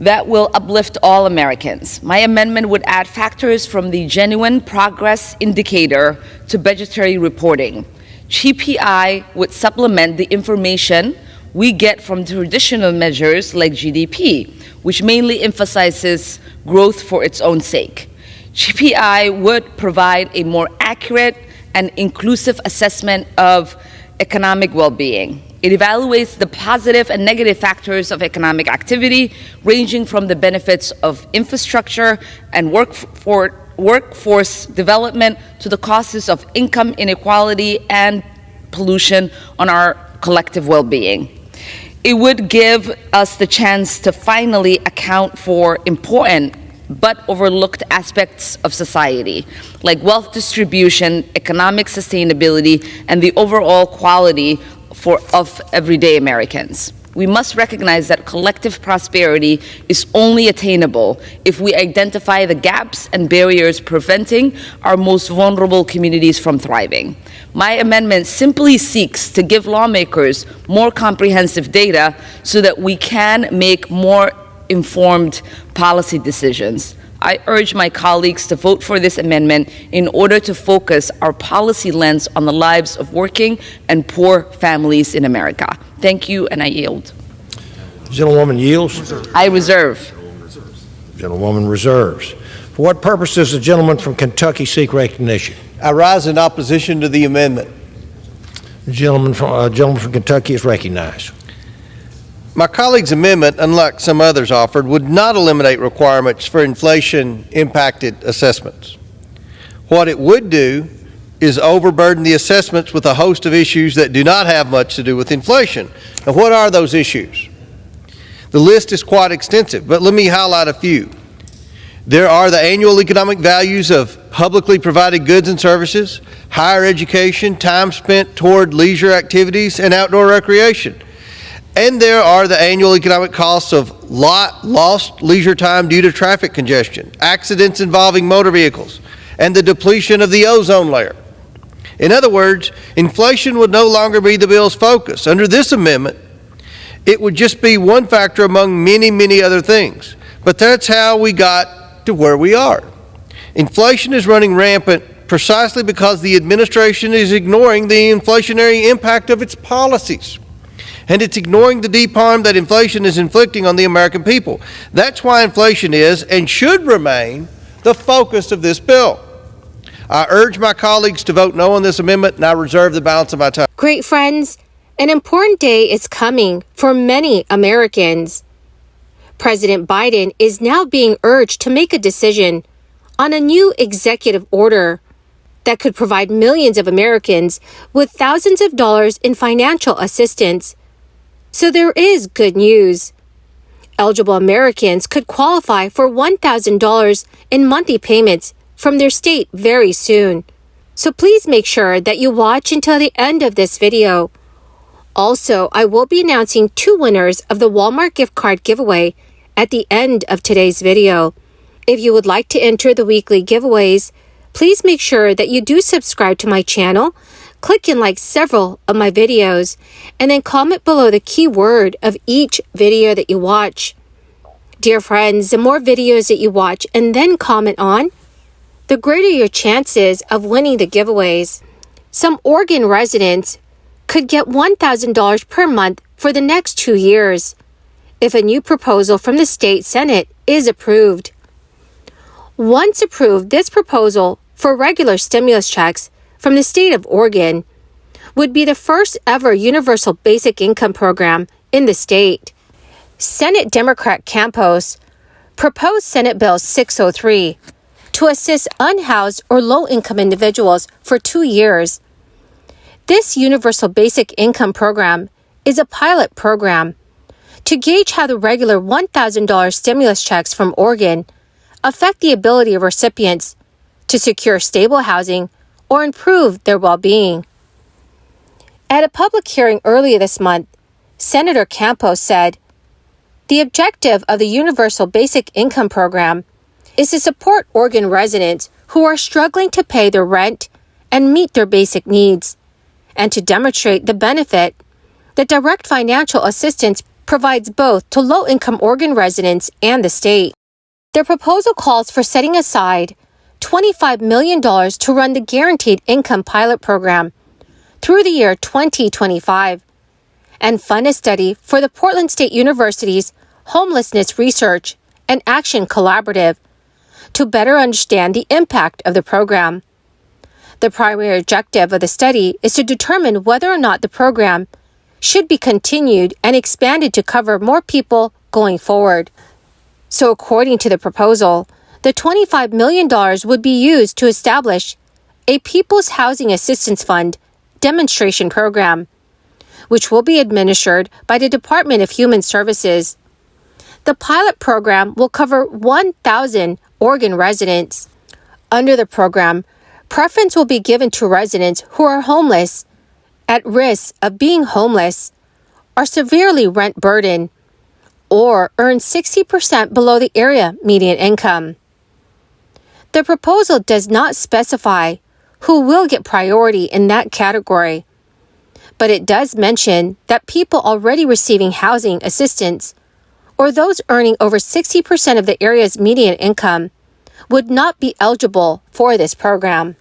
that will uplift all Americans. My amendment would add factors from the Genuine Progress Indicator to budgetary reporting. GPI would supplement the information we get from traditional measures like GDP, which mainly emphasizes growth for its own sake. GPI would provide a more accurate and inclusive assessment of economic well-being. It evaluates the positive and negative factors of economic activity, ranging from the benefits of infrastructure and workforce development to the causes of income inequality and pollution on our collective well-being. It would give us the chance to finally account for important but overlooked aspects of society, like wealth distribution, economic sustainability, and the overall quality of everyday Americans. We must recognize that collective prosperity is only attainable if we identify the gaps and barriers preventing our most vulnerable communities from thriving. My amendment simply seeks to give lawmakers more comprehensive data so that we can make more informed policy decisions. I urge my colleagues to vote for this amendment in order to focus our policy lens on the lives of working and poor families in America. Thank you, and I yield. Gentlewoman yields. I reserve. Gentlewoman reserves. For what purpose does the gentleman from Kentucky seek recognition? I rise in opposition to the amendment. The gentleman from Kentucky is recognized. My colleague's amendment, unlike some others offered, would not eliminate requirements for inflation-impacted assessments. What it would do is overburden the assessments with a host of issues that do not have much to do with inflation. Now, what are those issues? The list is quite extensive, but let me highlight a few. There are the annual economic values of publicly provided goods and services, higher education, time spent toward leisure activities, and outdoor recreation. And there are the annual economic costs of lost leisure time due to traffic congestion, accidents involving motor vehicles, and the depletion of the ozone layer. In other words, inflation would no longer be the bill's focus. Under this amendment, it would just be one factor among many, many other things. But that's how we got to where we are. Inflation is running rampant precisely because the administration is ignoring the inflationary impact of its policies. And it's ignoring the deep harm that inflation is inflicting on the American people. That's why inflation is and should remain the focus of this bill. I urge my colleagues to vote no on this amendment, and I reserve the balance of my time. Great friends, an important day is coming for many Americans. President Biden is now being urged to make a decision on a new executive order that could provide millions of Americans with thousands of dollars in financial assistance. So there is good news. Eligible Americans could qualify for $1,000 in monthly payments from their state very soon. So please make sure that you watch until the end of this video. Also, I will be announcing 2 winners of the Walmart gift card giveaway at the end of today's video. If you would like to enter the weekly giveaways, please make sure that you do subscribe to my channel, click and like several of my videos, and then comment below the keyword of each video that you watch. Dear friends, the more videos that you watch and then comment on, the greater your chances of winning the giveaways. Some Oregon residents could get $1,000 per month for the next 2 years if a new proposal from the state Senate is approved. Once approved, this proposal for regular stimulus checks from the state of Oregon would be the first ever universal basic income program in the state. Senate Democrat Campos proposed Senate Bill 603 to assist unhoused or low-income individuals for 2 years. This universal basic income program is a pilot program to gauge how the regular $1,000 stimulus checks from Oregon affect the ability of recipients to secure stable housing or improve their well-being. At a public hearing earlier this month, Senator Campos said, "The objective of the Universal Basic Income Program is to support Oregon residents who are struggling to pay their rent and meet their basic needs, and to demonstrate the benefit that direct financial assistance provides both to low-income Oregon residents and the state. Their proposal calls for setting aside $25 million to run the Guaranteed Income Pilot Program through the year 2025 and fund a study for the Portland State University's Homelessness Research and Action Collaborative to better understand the impact of the program. The primary objective of the study is to determine whether or not the program should be continued and expanded to cover more people going forward. So according to the proposal, the $25 million would be used to establish a People's Housing Assistance Fund demonstration program, which will be administered by the Department of Human Services. The pilot program will cover 1,000 Oregon residents. Under the program, preference will be given to residents who are homeless, at risk of being homeless, are severely rent burdened, or earn 60% below the area median income. The proposal does not specify who will get priority in that category, but it does mention that people already receiving housing assistance or those earning over 60% of the area's median income would not be eligible for this program.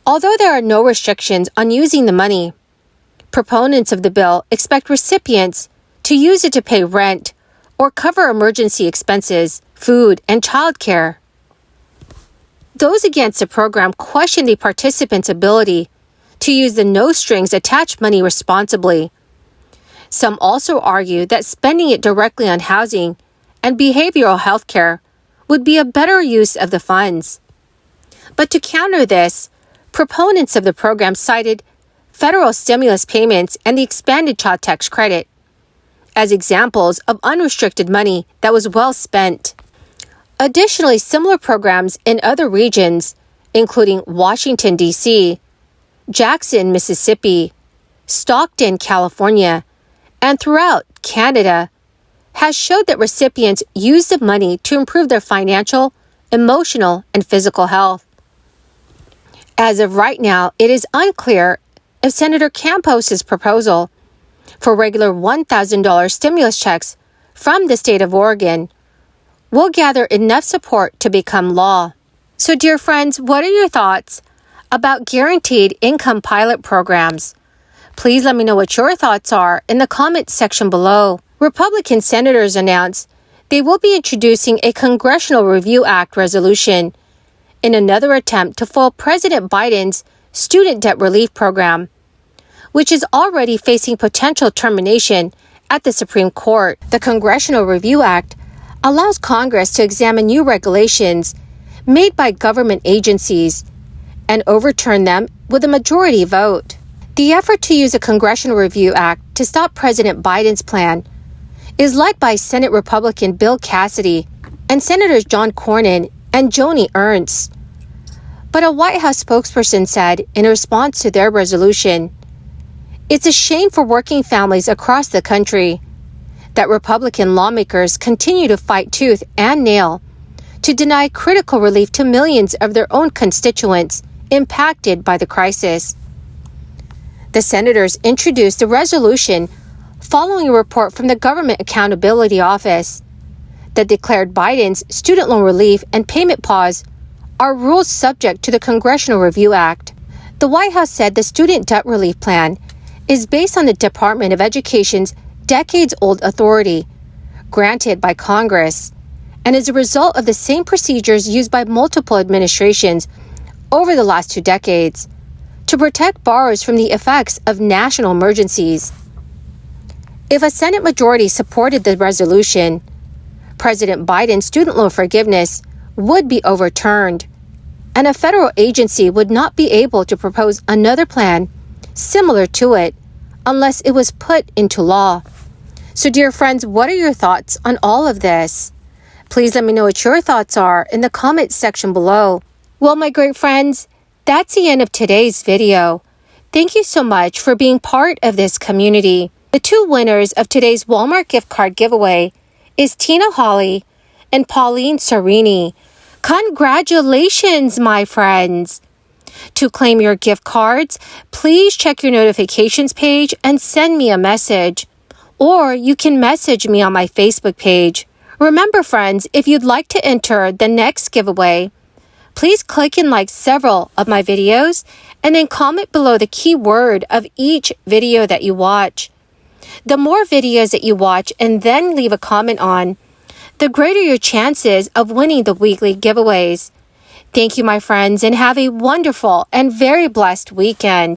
Although there are no restrictions on using the money, proponents of the bill expect recipients to use it to pay rent or cover emergency expenses, food, and childcare. Those against the program question the participants' ability to use the no-strings-attached money responsibly. Some also argue that spending it directly on housing and behavioral health care would be a better use of the funds. But to counter this, proponents of the program cited federal stimulus payments and the expanded child tax credit as examples of unrestricted money that was well spent. Additionally, similar programs in other regions, including Washington, D.C., Jackson, Mississippi, Stockton, California, and throughout Canada, has showed that recipients use the money to improve their financial, emotional, and physical health. As of right now, it is unclear if Senator Campos's proposal for regular $1,000 stimulus checks from the state of Oregon will gather enough support to become law. So, dear friends, what are your thoughts about guaranteed income pilot programs? Please let me know what your thoughts are in the comments section below. Republican senators announced they will be introducing a Congressional Review Act resolution in another attempt to foil President Biden's student debt relief program, which is already facing potential termination at the Supreme Court. The Congressional Review Act allows Congress to examine new regulations made by government agencies and overturn them with a majority vote. The effort to use a Congressional Review Act to stop President Biden's plan is led by Senate Republican Bill Cassidy and Senators John Cornyn and Joni Ernst. But a White House spokesperson said in response to their resolution, "It's a shame for working families across the country that Republican lawmakers continue to fight tooth and nail to deny critical relief to millions of their own constituents impacted by the crisis." The senators introduced a resolution following a report from the Government Accountability Office that declared Biden's student loan relief and payment pause are rules subject to the Congressional Review Act. The White House said the student debt relief plan is based on the Department of Education's decades-old authority granted by Congress and is a result of the same procedures used by multiple administrations over the last 2 decades to protect borrowers from the effects of national emergencies. If a Senate majority supported the resolution, President Biden's student loan forgiveness would be overturned, and a federal agency would not be able to propose another plan similar to it unless it was put into law. So, dear friends, what are your thoughts on all of this? Please let me know what your thoughts are in the comments section below. Well, my great friends, that's the end of today's video. Thank you so much for being part of this community. The 2 winners of today's Walmart gift card giveaway is Tina Hawley and Pauline Serini. Congratulations, my friends! To claim your gift cards, please check your notifications page and send me a message. or you can message me on my Facebook page. Remember, friends, if you'd like to enter the next giveaway, please click and like several of my videos and then comment below the keyword of each video that you watch. The more videos that you watch and then leave a comment on, the greater your chances of winning the weekly giveaways. Thank you, my friends, and have a wonderful and very blessed weekend.